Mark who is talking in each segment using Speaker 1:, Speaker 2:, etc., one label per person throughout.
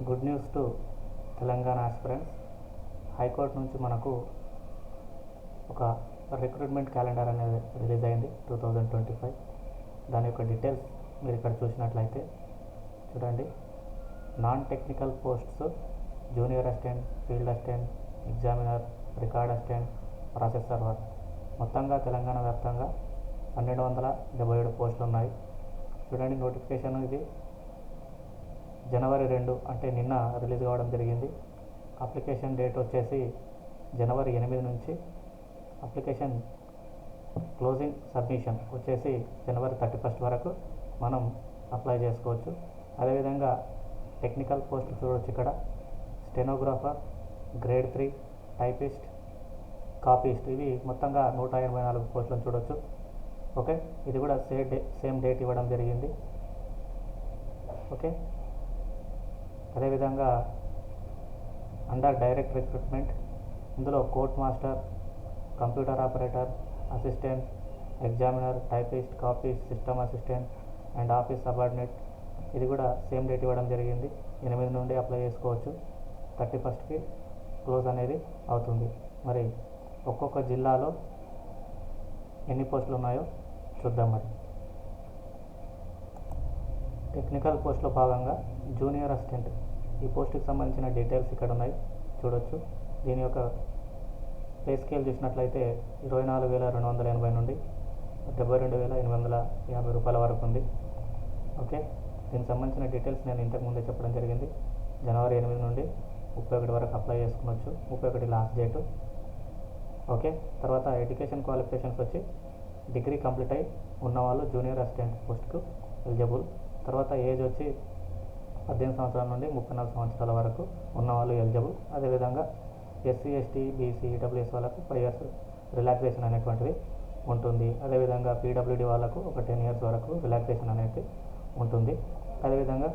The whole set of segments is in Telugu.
Speaker 1: Good news to Telangana aspirants. High court నుంచి మనకు ఒక రిక్రూట్మెంట్ క్యాలెండర్ అనేది రిలీజ్ అయింది 2025. దాని యొక్క డీటెయిల్స్ మీరు ఇక్కడ చూసినట్లయితే చూడండి. Non technical posts junior assistant, field assistant, examiner, record assistant, process server మొత్తంగా తెలంగాణ వ్యాప్తంగా 1277 పోస్టులు ఉన్నాయి. చూడండి, నోటిఫికేషన్ ఇది జనవరి 2 అంటే నిన్న రిలీజ్ కావడం జరిగింది. అప్లికేషన్ డేట్ వచ్చేసి జనవరి 8 నుంచి, అప్లికేషన్ క్లోజింగ్ సబ్మిషన్ వచ్చేసి జనవరి 31 వరకు మనం అప్లై చేసుకోవచ్చు. అదేవిధంగా టెక్నికల్ పోస్టులు చూడవచ్చు. ఇక్కడ స్టెనోగ్రాఫర్, గ్రేడ్ 3, టైపిస్ట్, కాపీస్ట్, ఇవి మొత్తంగా 184 పోస్టులను చూడవచ్చు. ఓకే, ఇది కూడా సేమ్ డేట్ ఇవ్వడం జరిగింది. ఓకే, అదేవిధంగా అండర్ డైరెక్ట్ రిక్రూట్మెంట్ ఇందులో court master, computer operator, assistant, examiner, typist, copyist, system assistant and office subordinate, ఇది కూడా సేమ్ డేట్ ఇవ్వడం జరిగింది. 8 నుండి అప్లై చేసుకోవచ్చు. 31కి క్లోజ్ అనేది అవుతుంది. మరి ఒక్కొక్క జిల్లాలో ఎన్ని పోస్టులు ఉన్నాయో చూద్దాం. మరి టెక్నికల్ పోస్టులో భాగంగా జూనియర్ అసిస్టెంట్ ఈ పోస్టుకి సంబంధించిన డీటెయిల్స్ ఇక్కడ ఉన్నాయి, చూడొచ్చు. దీని యొక్క పే స్కేల్ చూసినట్లయితే 24,280 నుండి 72,850 రూపాయల వరకు ఉంది. ఓకే, దీనికి సంబంధించిన డీటెయిల్స్ నేను ఇంతకుముందే చెప్పడం జరిగింది. జనవరి 8 నుండి 31 వరకు అప్లై చేసుకోవచ్చు. 31 లాస్ట్ డేటు. ఓకే, తర్వాత ఎడ్యుకేషన్ క్వాలిఫికేషన్స్ వచ్చి డిగ్రీ కంప్లీట్ అయి ఉన్నవాళ్ళు జూనియర్ అసిస్టెంట్ పోస్ట్కు ఎలిజిబుల్. తర్వాత ఏజ్ వచ్చి 18 సంవత్సరాల నుండి 34 సంవత్సరాల వరకు ఉన్నవాళ్ళు ఎలిజిబుల్. అదేవిధంగా ఎస్సీ, ఎస్టీ, బీసీ, ఈడబ్ల్యూఎస్ వాళ్ళకు 5 ఇయర్స్ రిలాక్సేషన్ అనేటువంటిది ఉంటుంది. అదేవిధంగా పీడబ్ల్యూడీ వాళ్ళకు ఒక 10 ఇయర్స్ వరకు రిలాక్సేషన్ అనేది ఉంటుంది. అదేవిధంగా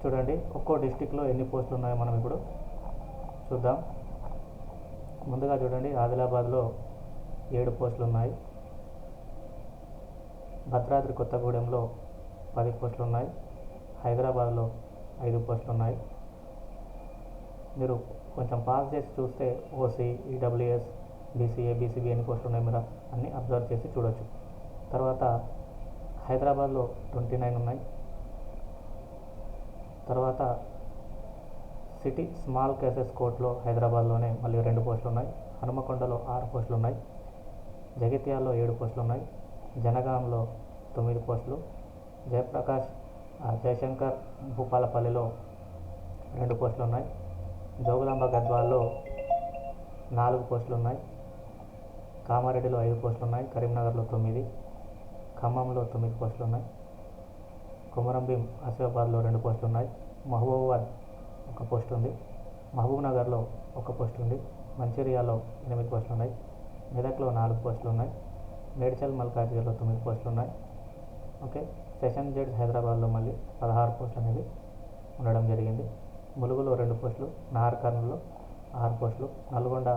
Speaker 1: చూడండి, ఒక్కో డిస్టిక్లో ఎన్ని పోస్టులు ఉన్నాయో మనం ఇప్పుడు చూద్దాం. ముందుగా చూడండి, ఆదిలాబాద్లో 7 పోస్టులు ఉన్నాయి. భద్రాద్రి కొత్తగూడెంలో 10 పోస్టులు ఉన్నాయి. హైదరాబాద్లో 5 పోస్టులు ఉన్నాయి. మీరు కొంచెం పాస్ చేసి చూస్తే ఓసీ, ఈడబ్ల్యూఎస్, బీసీఏ, బీసీబీ ఎన్ని పోస్టులు ఉన్నాయి మీరు అన్నీ అబ్జర్వ్ చేసి చూడవచ్చు. తర్వాత హైదరాబాద్లో 29 ఉన్నాయి. తర్వాత సిటీ స్మాల్ కేసెస్ కోర్టులో హైదరాబాద్లోనే మళ్ళీ 2 పోస్టులు ఉన్నాయి. హనుమకొండలో 6 పోస్టులు ఉన్నాయి. జగిత్యాలలో 7 పోస్టులు ఉన్నాయి. జనగాంలో 9 పోస్టులు. జయశంకర్ భూపాలపల్లిలో 2 పోస్టులు ఉన్నాయి. జోగులాంబ గద్వాల్లో 4 పోస్టులు ఉన్నాయి. కామారెడ్డిలో 5 పోస్టులు ఉన్నాయి. కరీంనగర్లో 9, ఖమ్మంలో 9 పోస్టులు ఉన్నాయి. కొమరంభీం ఆసిఫాబాద్లో 2 పోస్టులు ఉన్నాయి. మహబూబాబాద్ 1 పోస్ట్ ఉంది. మహబూబ్ నగర్లో 1 పోస్ట్ ఉంది. మంచిర్యాలలో 8 పోస్టులు ఉన్నాయి. మెదక్లో 4 పోస్టులు ఉన్నాయి. మేడ్చల్ మల్కాజ్గిరిలో 9 పోస్టులు ఉన్నాయి. ఓకే, సెషన్ జడ్జ్ హైదరాబాద్లో మళ్ళీ 16 పోస్టులు అనేది ఉండడం జరిగింది. ములుగులో 2 పోస్టులు. నాగర్కర్నూల్లో 6 పోస్టులు. నల్గొండ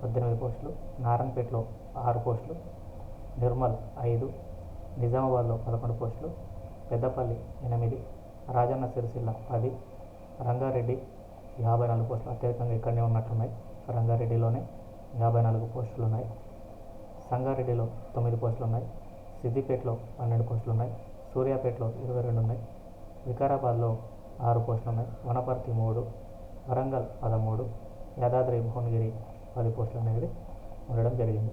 Speaker 1: 18 పోస్టులు. నారాయణపేటలో 6 పోస్టులు. నిర్మల్ 5, నిజామాబాద్లో 11 పోస్టులు. పెద్దపల్లి 8, రాజన్న సిరిసిల్ల 10, రంగారెడ్డి 54 పోస్టులు. అత్యధికంగా ఇక్కడనే ఉన్నట్లున్నాయి. రంగారెడ్డిలోనే 54 పోస్టులు ఉన్నాయి. సంగారెడ్డిలో 9 పోస్టులు ఉన్నాయి. సిద్దిపేటలో 12 పోస్టులు ఉన్నాయి. సూర్యాపేటలో 22 ఉన్నాయి. వికారాబాద్లో 6 పోస్టులు ఉన్నాయి. వనపర్తి 3, వరంగల్ 13, యాదాద్రి భువనగిరి 10 పోస్టులు అనేది ఉండడం జరిగింది.